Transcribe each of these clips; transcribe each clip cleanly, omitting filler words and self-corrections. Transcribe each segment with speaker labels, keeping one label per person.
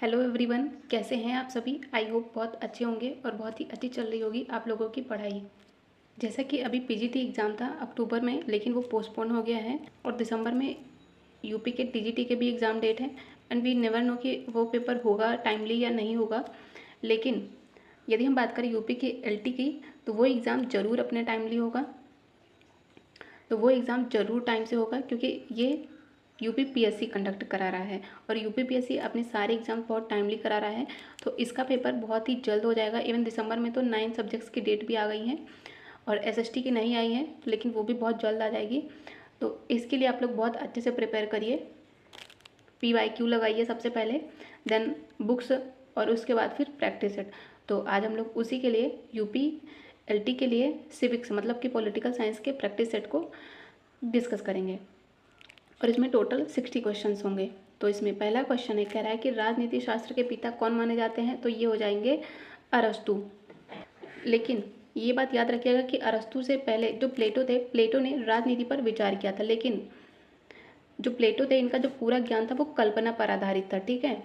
Speaker 1: Hello everyone, कैसे हैं आप सभी। आई होप बहुत अच्छे होंगे और बहुत ही अच्छी चल रही होगी आप लोगों की पढ़ाई। जैसा कि अभी पीजीटी एग्ज़ाम था अक्टूबर में, लेकिन वो पोस्टपोन हो गया है और दिसंबर में यूपी के टीजीटी के भी एग्ज़ाम डेट है। एंड वी नेवर नो कि वो पेपर होगा टाइमली या नहीं होगा। लेकिन यदि हम बात करें यूपी के एलटी की, तो वो एग्ज़ाम ज़रूर अपने टाइमली होगा। तो वो एग्ज़ाम ज़रूर टाइम से होगा, क्योंकि ये यूपी पीएससी कंडक्ट करा रहा है और यूपी पीएससी अपने सारे एग्जाम बहुत टाइमली करा रहा है। तो इसका पेपर बहुत ही जल्द हो जाएगा। इवन दिसंबर में तो 9 सब्जेक्ट्स की डेट भी आ गई हैं और एसएसटी की नहीं आई है, लेकिन वो भी बहुत जल्द आ जाएगी। तो इसके लिए आप लोग बहुत अच्छे से प्रिपेयर करिए। PYQ लगाइए सबसे पहले, देन बुक्स और उसके बाद फिर प्रैक्टिस सेट। तो आज हम लोग उसी के लिए यूपी एलटी के लिए सिविक्स मतलब कि पॉलिटिकल साइंस के प्रैक्टिस सेट को डिस्कस करेंगे और इसमें टोटल 60 क्वेश्चंस होंगे। तो इसमें पहला क्वेश्चन है, कह रहा है कि राजनीति शास्त्र के पिता कौन माने जाते हैं। तो ये हो जाएंगे अरस्तु। लेकिन ये बात याद रखिएगा कि अरस्तु से पहले जो प्लेटो थे, प्लेटो ने राजनीति पर विचार किया था, लेकिन जो प्लेटो थे इनका जो पूरा ज्ञान था वो कल्पना पर आधारित था। ठीक है,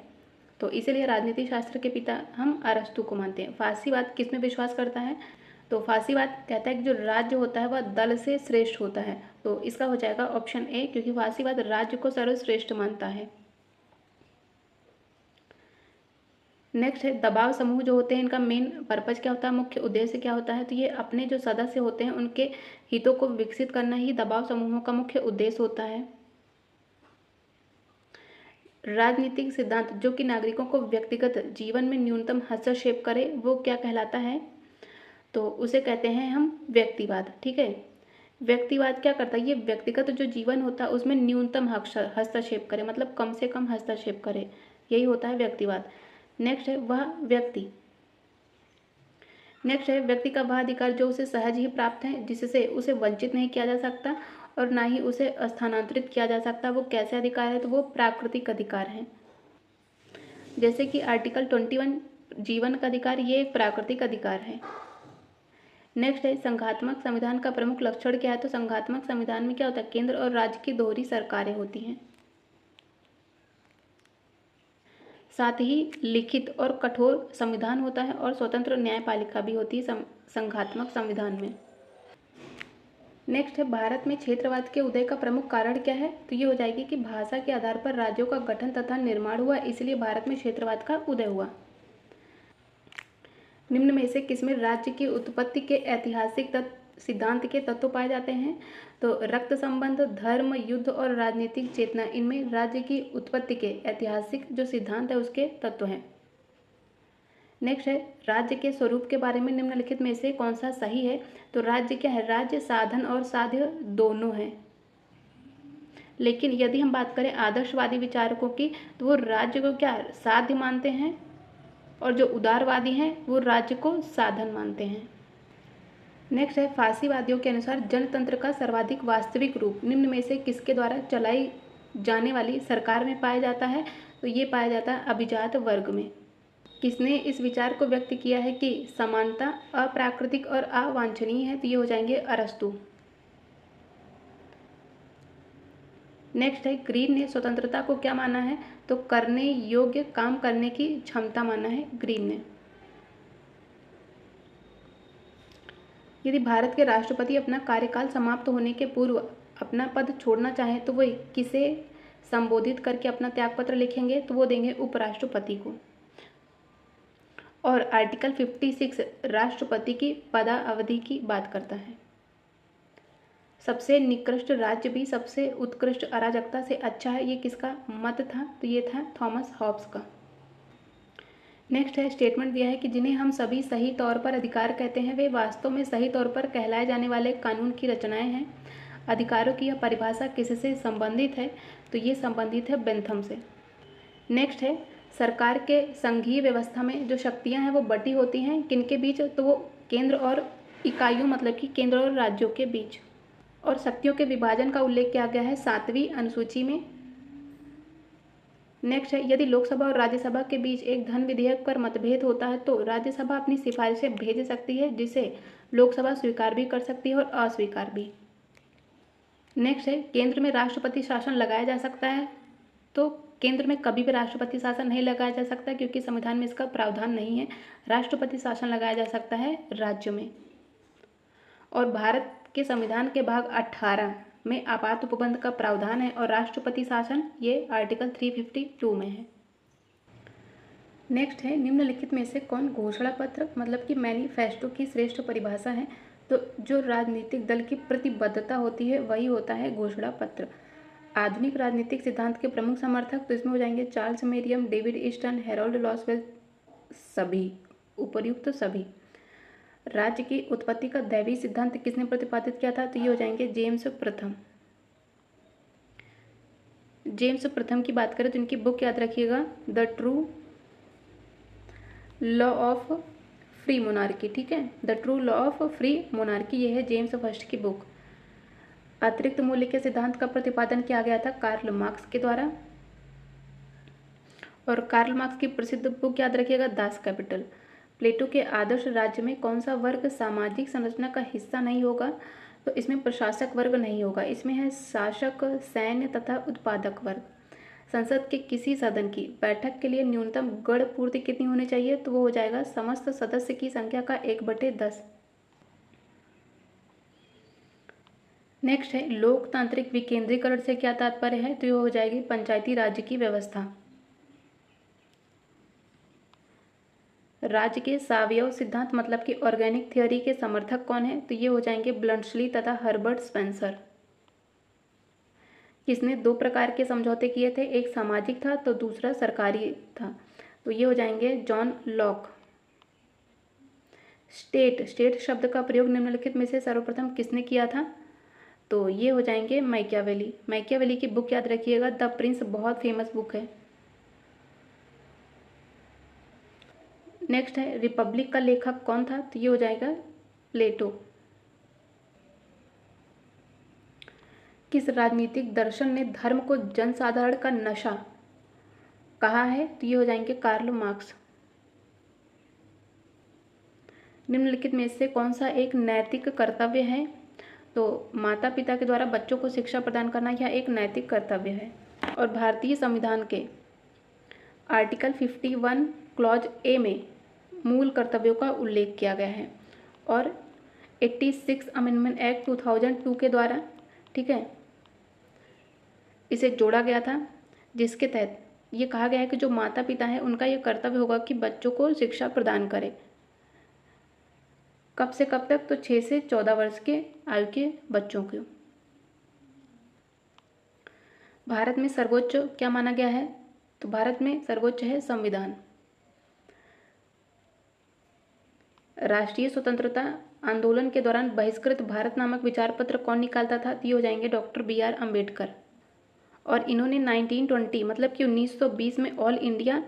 Speaker 1: तो इसीलिए राजनीति शास्त्र के पिता हम अरस्तु को मानते हैं। फारसीवाद किस में विश्वास करता है, तो फारसीवाद कहता है कि जो राज्य होता है वह दल से श्रेष्ठ होता है। तो इसका हो जाएगा ऑप्शन ए, क्योंकि फारसीवाद राज्य को सर्वश्रेष्ठ मानता है। नेक्स्ट है दबाव समूह जो होते हैं इनका मेन पर्पज क्या होता है, मुख्य उद्देश्य क्या होता है। तो ये अपने जो सदस्य होते हैं उनके हितों को विकसित करना ही दबाव समूहों का मुख्य उद्देश्य होता है। राजनीतिक सिद्धांत जो कि नागरिकों को व्यक्तिगत जीवन में न्यूनतम हस्तक्षेप करे वो क्या कहलाता है, तो उसे कहते हैं हम व्यक्तिवाद। ठीक है, व्यक्तिवाद क्या करता है, ये व्यक्तिगत जो जीवन होता है उसमें न्यूनतम हस्तक्षेप करे, मतलब कम से कम हस्तक्षेप करे, यही होता है व्यक्तिवाद। नेक्स्ट है वह व्यक्ति। नेक्स्ट है व्यक्ति का वह अधिकार जो उसे सहज ही प्राप्त है, जिससे उसे वंचित नहीं किया जा सकता और ना ही उसे स्थानांतरित किया जा सकता। वो कैसे अधिकार है, तो वो प्राकृतिक अधिकार है। जैसे कि आर्टिकल 21 जीवन का अधिकार, ये एक प्राकृतिक अधिकार है। नेक्स्ट है संघात्मक संविधान का प्रमुख लक्षण क्या है, तो संघात्मक संविधान में क्या होता है, केंद्र और राज्य की दोहरी सरकारें होती हैं। साथ ही लिखित और कठोर संविधान होता है और स्वतंत्र न्यायपालिका भी होती है संघात्मक संविधान में। नेक्स्ट है भारत में क्षेत्रवाद के उदय का प्रमुख कारण क्या है, तो ये हो जाएगी कि भाषा के आधार पर राज्यों का गठन तथा निर्माण हुआ, इसलिए भारत में क्षेत्रवाद का उदय हुआ। निम्न में से किसमें राज्य की उत्पत्ति के ऐतिहासिक सिद्धांत के तत्व पाए जाते हैं, तो रक्त संबंध, धर्म, युद्ध और राजनीतिक चेतना, इनमें राज्य की उत्पत्ति के ऐतिहासिक जो सिद्धांत है उसके तत्व हैं। नेक्स्ट है राज्य के स्वरूप के बारे में निम्नलिखित में से कौन सा सही है, तो राज्य क्या है, राज्य साधन और साध्य दोनों है। लेकिन यदि हम बात करें आदर्शवादी विचारकों की, तो वो राज्य को क्या साध्य मानते हैं और जो उदारवादी हैं वो राज्य को साधन मानते हैं। नेक्स्ट है फारसीवादियों के अनुसार जनतंत्र का सर्वाधिक वास्तविक रूप निम्न में से किसके द्वारा चलाई जाने वाली सरकार में पाया जाता है, तो ये पाया जाता है अभिजात वर्ग में। किसने इस विचार को व्यक्त किया है कि समानता अप्राकृतिक और अवांछनीय है, तो ये हो जाएंगे अरस्तु। नेक्स्ट है ग्रीन ने स्वतंत्रता को क्या माना है, तो करने योग्य काम करने की क्षमता माना है ग्रीन ने। यदि भारत के राष्ट्रपति अपना कार्यकाल समाप्त होने के पूर्व अपना पद छोड़ना चाहें तो वो किसे संबोधित करके अपना त्यागपत्र लिखेंगे, तो वो देंगे उपराष्ट्रपति को। और आर्टिकल 56 राष्ट्रपति की पदावधि की बात करता है। सबसे निकृष्ट राज्य भी सबसे उत्कृष्ट अराजकता से अच्छा है, ये किसका मत था, तो ये था थॉमस हॉब्स का। नेक्स्ट है स्टेटमेंट दिया है कि जिन्हें हम सभी सही तौर पर अधिकार कहते हैं वे वास्तव में सही तौर पर कहलाए जाने वाले कानून की रचनाएं हैं। अधिकारों की यह परिभाषा किससे संबंधित है, तो ये संबंधित है बेंथम से। नेक्स्ट है सरकार के संघीय व्यवस्था में जो शक्तियां हैं वो बटी होती हैं किनके बीच, तो वो केंद्र और इकाइयों मतलब कि केंद्र और राज्यों के बीच। और शक्तियों के विभाजन का उल्लेख किया गया है 7वीं अनुसूची में। नेक्स्ट है यदि लोकसभा और राज्यसभा के बीच एक धन विधेयक पर मतभेद होता है तो राज्यसभा अपनी सिफारिशें भेज सकती है, जिसे लोकसभा स्वीकार भी कर सकती है और अस्वीकार भी। नेक्स्ट है केंद्र में राष्ट्रपति शासन लगाया जा सकता है, तो केंद्र में कभी भी राष्ट्रपति शासन नहीं लगाया जा सकता क्योंकि संविधान में इसका प्रावधान नहीं है। राष्ट्रपति शासन लगाया जा सकता है राज्य में। और भारत के संविधान के भाग 18 में आपात उपबंध का प्रावधान है और राष्ट्रपति शासन ये आर्टिकल 352 में है। नेक्स्ट है, निम्नलिखित में से कौन घोषणा पत्र मतलब कि मैनिफेस्टो की श्रेष्ठ परिभाषा है? तो जो राजनीतिक दल की प्रतिबद्धता होती है वही होता है घोषणा पत्र। आधुनिक राजनीतिक सिद्धांत के प्रमुख समर्थक तो इसमें हो जाएंगे Charles Merriam, David Easton, Harold Lasswell, सभी उपर्युक्त सभी। राज्य की उत्पत्ति का दैवीय सिद्धांत किसने प्रतिपादित किया था? तो ये हो जाएंगे जेम्स प्रथम। जेम्स प्रथम की बात करें तो इनकी बुक याद रखिएगा, the true law of free monarchy. ठीक है, the true law of free monarchy, ये है जेम्स फर्स्ट की बुक। अतिरिक्त मूल्य के सिद्धांत का प्रतिपादन किया गया था कार्ल मार्क्स के द्वारा। और कार्ल मार्क्स की प्रसिद्ध बुक याद रखिएगा, दास कैपिटल। प्लेटो के आदर्श राज्य में कौन सा वर्ग सामाजिक संरचना का हिस्सा नहीं होगा? तो इसमें प्रशासक वर्ग नहीं होगा, इसमें है शासक, सैन्य तथा उत्पादक वर्ग। संसद के किसी सदन की बैठक के लिए न्यूनतम गण पूर्ति कितनी होनी चाहिए? तो वो हो जाएगा समस्त सदस्य की संख्या का 1/10। नेक्स्ट है, लोकतांत्रिक विकेंद्रीकरण से क्या तात्पर्य है? तो ये हो जाएगी पंचायती राज्य की व्यवस्था। राज्य के सावयव सिद्धांत मतलब कि ऑर्गेनिक थ्योरी के समर्थक कौन है? तो ये हो जाएंगे ब्लंट्सली तथा हर्बर्ट स्पेंसर। किसने 2 प्रकार के समझौते किए थे? एक सामाजिक था तो दूसरा सरकारी था, तो ये हो जाएंगे जॉन लॉक। स्टेट शब्द का प्रयोग निम्नलिखित में से सर्वप्रथम किसने किया था? तो ये हो जाएंगे मैकियावेली। मैकियावेली की बुक याद रखिएगा, द प्रिंस, बहुत फेमस बुक है। नेक्स्ट है, रिपब्लिक का लेखक कौन था? तो ये हो जाएगा प्लेटो। किस राजनीतिक दर्शन ने धर्म को जनसाधारण का नशा कहा है? तो ये हो जाएंगे कार्ल मार्क्स। निम्नलिखित में से कौन सा एक नैतिक कर्तव्य है? तो माता पिता के द्वारा बच्चों को शिक्षा प्रदान करना यह एक नैतिक कर्तव्य है। और भारतीय संविधान के आर्टिकल 51 क्लॉज ए में मूल कर्तव्यों का उल्लेख किया गया है। और 86 अमेंडमेंट एक्ट 2002 के द्वारा, ठीक है, इसे जोड़ा गया था, जिसके तहत ये कहा गया है कि जो माता पिता हैं उनका ये कर्तव्य होगा कि बच्चों को शिक्षा प्रदान करें। कब से कब तक? तो 6 से 14 वर्ष के आयु के बच्चों को। भारत में सर्वोच्च क्या माना गया है? तो भारत में सर्वोच्च है संविधान। राष्ट्रीय स्वतंत्रता आंदोलन के दौरान बहिष्कृत भारत नामक विचार पत्र कौन निकालता था? ये हो जाएंगे डॉक्टर BR अम्बेडकर। और इन्होंने 1920 मतलब कि 1920 में ऑल इंडिया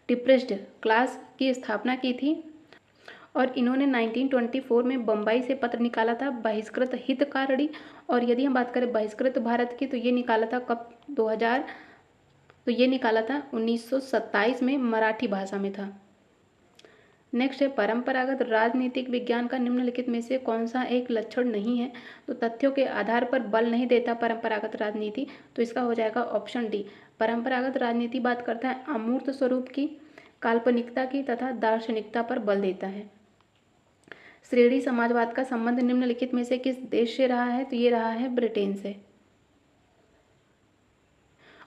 Speaker 1: डिप्रेस्ड क्लास की स्थापना की थी। और इन्होंने 1924 में बम्बई से पत्र निकाला था, बहिष्कृत हितकारिणी। और यदि हम बात करें बहिष्कृत भारत की, तो ये निकाला था कब? 2000, तो ये निकाला था 1927 में, मराठी भाषा में था। नेक्स्ट है, परंपरागत राजनीतिक विज्ञान का निम्नलिखित में से कौन सा एक लक्षण नहीं है? तो तथ्यों के आधार पर बल नहीं देता परंपरागत राजनीति, तो इसका हो जाएगा ऑप्शन डी। परंपरागत राजनीति बात करता है अमूर्त स्वरूप की, काल्पनिकता की तथा दार्शनिकता पर बल देता है। श्रेणी समाजवाद का संबंध निम्नलिखित में से किस देश से रहा है? तो ये रहा है ब्रिटेन से।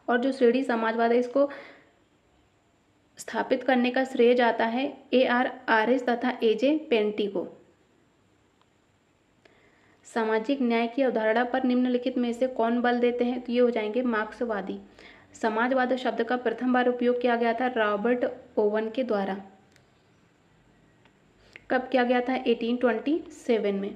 Speaker 1: और जो श्रेणी समाजवाद है इसको स्थापित करने का श्रेय जाता है AR आर्यस तथा AJ पेंटी को। सामाजिक न्याय की अवधारणा पर निम्नलिखित में से कौन बल देते हैं? तो ये हो जाएंगे मार्क्सवादी। समाजवाद शब्द का प्रथम बार उपयोग किया गया था रॉबर्ट ओवन के द्वारा। कब किया गया था? 1827 में।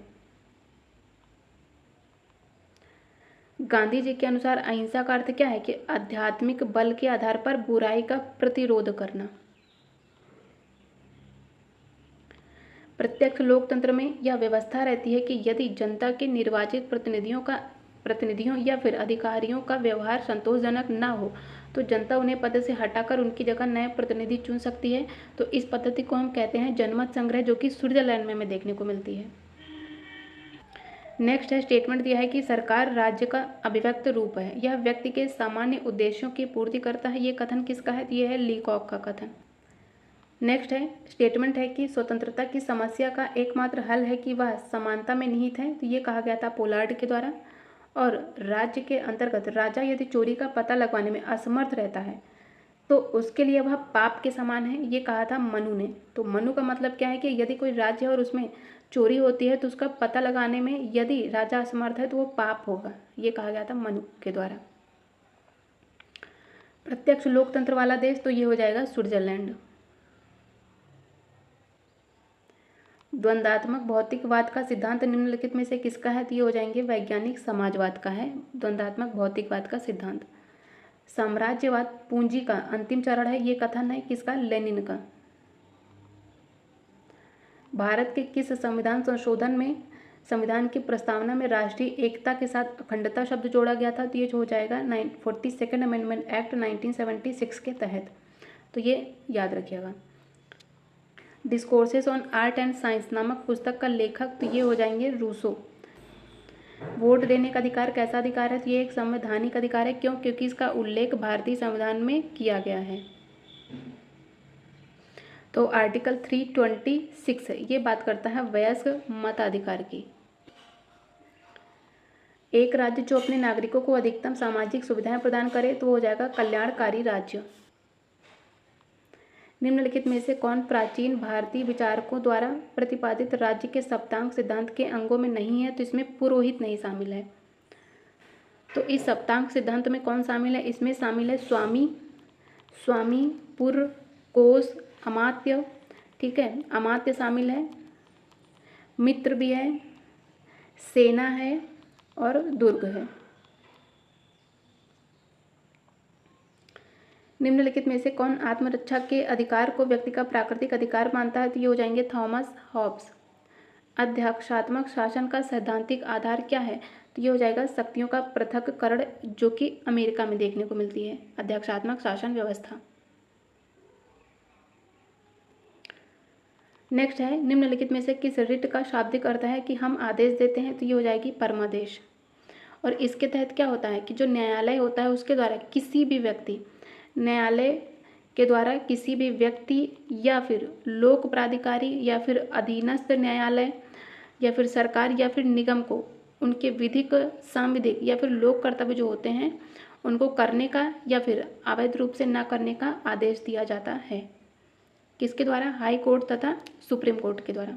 Speaker 1: गांधी जी के अनुसार अहिंसा का अर्थ क्या है? कि आध्यात्मिक बल के आधार पर बुराई का प्रतिरोध करना। प्रत्यक्ष लोकतंत्र में यह व्यवस्था रहती है कि यदि जनता के निर्वाचित प्रतिनिधियों या फिर अधिकारियों का व्यवहार संतोषजनक न हो तो जनता उन्हें पद से हटाकर उनकी जगह नए प्रतिनिधि चुन सकती है। तो इस पद्धति को हम कहते हैं जनमत संग्रह, जो कि स्विट्जरलैंड में हमें देखने को मिलती है। नेक्स्ट है स्टेटमेंट दिया है कि सरकार राज्य का अभिव्यक्त रूप है, यह व्यक्ति के सामान्य उद्देश्यों की पूर्ति करता है। ये कथन किसका है? ये है लीकॉक का कथन। नेक्स्ट है स्टेटमेंट है कि स्वतंत्रता की समस्या का एकमात्र हल है कि वह समानता में निहित है। तो ये कहा गया था पोलार्ड के द्वारा। और राज्य के अंतर्गत राजा यदि चोरी का पता लगवाने में असमर्थ रहता है तो उसके लिए वह पाप के समान है, ये कहा था मनु ने। तो मनु का मतलब क्या है कि यदि कोई राज्य है और उसमें चोरी होती है तो उसका पता लगाने में यदि राजा असमर्थ है तो वो पाप होगा, ये कहा गया था मनु के द्वारा। प्रत्यक्ष लोकतंत्र वाला देश तो ये हो जाएगा स्विट्जरलैंड। द्वंद्वात्मक भौतिकवाद का सिद्धांत निम्नलिखित में से किसका है? तो ये हो जाएंगे वैज्ञानिक समाजवाद का है द्वंद्वात्मक भौतिकवाद का सिद्धांत। साम्राज्यवाद पूंजी का अंतिम चरण है, ये कथन है किसका? लेनिन का। भारत के किस संविधान संशोधन में संविधान की प्रस्तावना में राष्ट्रीय एकता के साथ अखंडता शब्द जोड़ा गया था? तो ये हो जाएगा 42nd अमेंडमेंट एक्ट 1976 के तहत। तो ये याद रखिएगा। Discourses on art and science नामक पुस्तक का लेखक तो ये हो जाएंगे रूसो। वोट देने का अधिकार कैसा अधिकार है? तो ये एक संवैधानिक अधिकार है। क्यों? क्योंकि इसका उल्लेख भारतीय संविधान में किया गया है। तो आर्टिकल 326 ये बात करता है वयस्क मताधिकार की। एक राज्य जो अपने नागरिकों को अधिकतम सामाजिक सुविधाएं प्रदान करे तो हो जाएगा कल्याणकारी राज्य। निम्नलिखित में से कौन प्राचीन भारतीय विचारकों द्वारा प्रतिपादित राज्य के सप्तांग सिद्धांत के अंगों में नहीं है? तो इसमें पुरोहित नहीं शामिल है। तो इस सप्तांग सिद्धांत में कौन शामिल है? इसमें शामिल है स्वामी, पुर, कोश, अमात्य, ठीक है, अमात्य शामिल है, मित्र भी है, सेना है और दुर्ग है। निम्नलिखित में से कौन आत्मरक्षा के अधिकार को व्यक्ति का प्राकृतिक अधिकार मानता है? तो ये हो जाएंगे थॉमस हॉब्स। अध्यक्षात्मक शासन का सैद्धांतिक आधार क्या है? तो ये हो जाएगा शक्तियों का पृथक्करण, जो कि अमेरिका में देखने को मिलती है अध्यक्षात्मक शासन व्यवस्था। नेक्स्ट है निम्नलिखित में से किस रिट का शाब्दिक अर्थ है कि हम आदेश देते हैं? तो ये हो जाएगी परमादेश। और इसके तहत क्या होता है कि जो न्यायालय होता है उसके द्वारा किसी भी व्यक्ति, न्यायालय के द्वारा किसी भी व्यक्ति या फिर लोक प्राधिकारी या फिर अधीनस्थ न्यायालय या फिर सरकार या फिर निगम को उनके विधिक, सांविधिक या फिर लोक कर्तव्य जो होते हैं उनको करने का या फिर अवैध रूप से न करने का आदेश दिया जाता है। किसके द्वारा? हाई कोर्ट तथा सुप्रीम कोर्ट के द्वारा।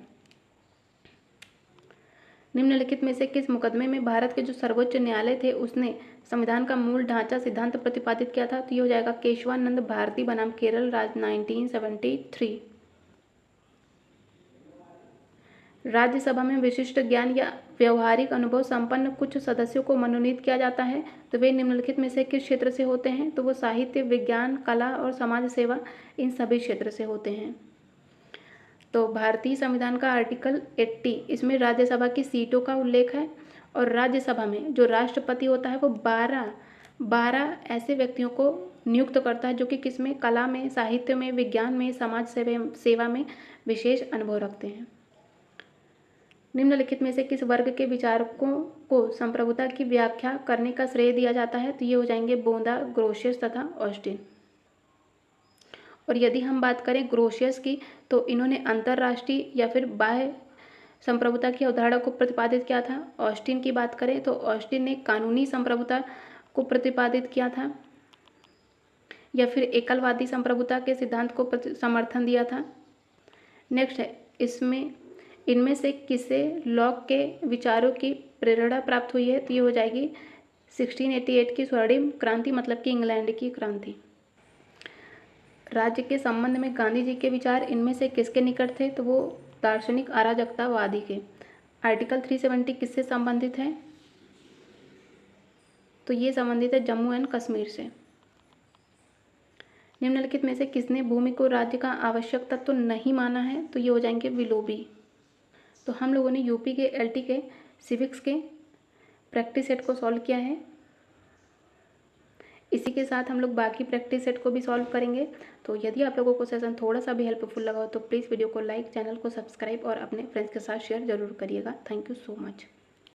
Speaker 1: निम्नलिखित में से किस मुकदमे में भारत के जो सर्वोच्च न्यायालय थे उसने संविधान का मूल ढांचा सिद्धांत प्रतिपादित किया था? तो ये हो जाएगा केशवानंद भारती बनाम केरल राज्य 1973। राज्यसभा में विशिष्ट ज्ञान या व्यवहारिक अनुभव संपन्न कुछ सदस्यों को मनोनीत किया जाता है, तो वे निम्नलिखित में से किस क्षेत्र से होते हैं? तो वो साहित्य, विज्ञान, कला और समाज सेवा, इन सभी क्षेत्र से होते हैं। तो भारतीय संविधान का आर्टिकल 80 इसमें राज्यसभा की सीटों का उल्लेख है और राज्यसभा में जो राष्ट्रपति होता है वो 12 ऐसे व्यक्तियों को नियुक्त करता है जो कि किसमें? कला में, साहित्य में, विज्ञान में, समाज सेवा में विशेष अनुभव रखते हैं। निम्नलिखित में से किस वर्ग के विचारकों को संप्रभुता की व्याख्या करने का श्रेय दिया जाता है? तो ये हो जाएंगे बोंदा, ग्रोशियस तथा ऑस्टिन। और यदि हम बात करें ग्रोशियस की तो इन्होंने अंतर्राष्ट्रीय या फिर बाह्य संप्रभुता की अवधारणा को प्रतिपादित किया था। ऑस्टिन की बात करें तो ऑस्टिन ने कानूनी संप्रभुता को प्रतिपादित किया था या फिर एकलवादी संप्रभुता के सिद्धांत को समर्थन दिया था। नेक्स्ट है इनमें से किसे लॉक के विचारों की प्रेरणा प्राप्त हुई है? तो ये हो जाएगी 1688 की स्वर्णिम क्रांति, मतलब कि इंग्लैंड की क्रांति। राज्य के संबंध में गांधी जी के विचार इनमें से किसके निकट थे? तो वो दार्शनिक अराजकतावादी के। आर्टिकल 370 किससे संबंधित है? तो ये संबंधित है जम्मू एंड कश्मीर से। निम्नलिखित में से किसने भूमि को राज्य का आवश्यक तत्व तो नहीं माना है? तो ये हो जाएंगे विलोबी। तो हम लोगों ने यूपी के एलटी के सिविक्स के प्रैक्टिस सेट को सॉल्व किया है। इसी के साथ हम लोग बाकी प्रैक्टिस सेट को भी सॉल्व करेंगे। तो यदि आप लोगों को सेशन थोड़ा सा भी हेल्पफुल लगा हो तो प्लीज़ वीडियो को लाइक, चैनल को सब्सक्राइब और अपने फ्रेंड्स के साथ शेयर जरूर करिएगा। Thank you so much.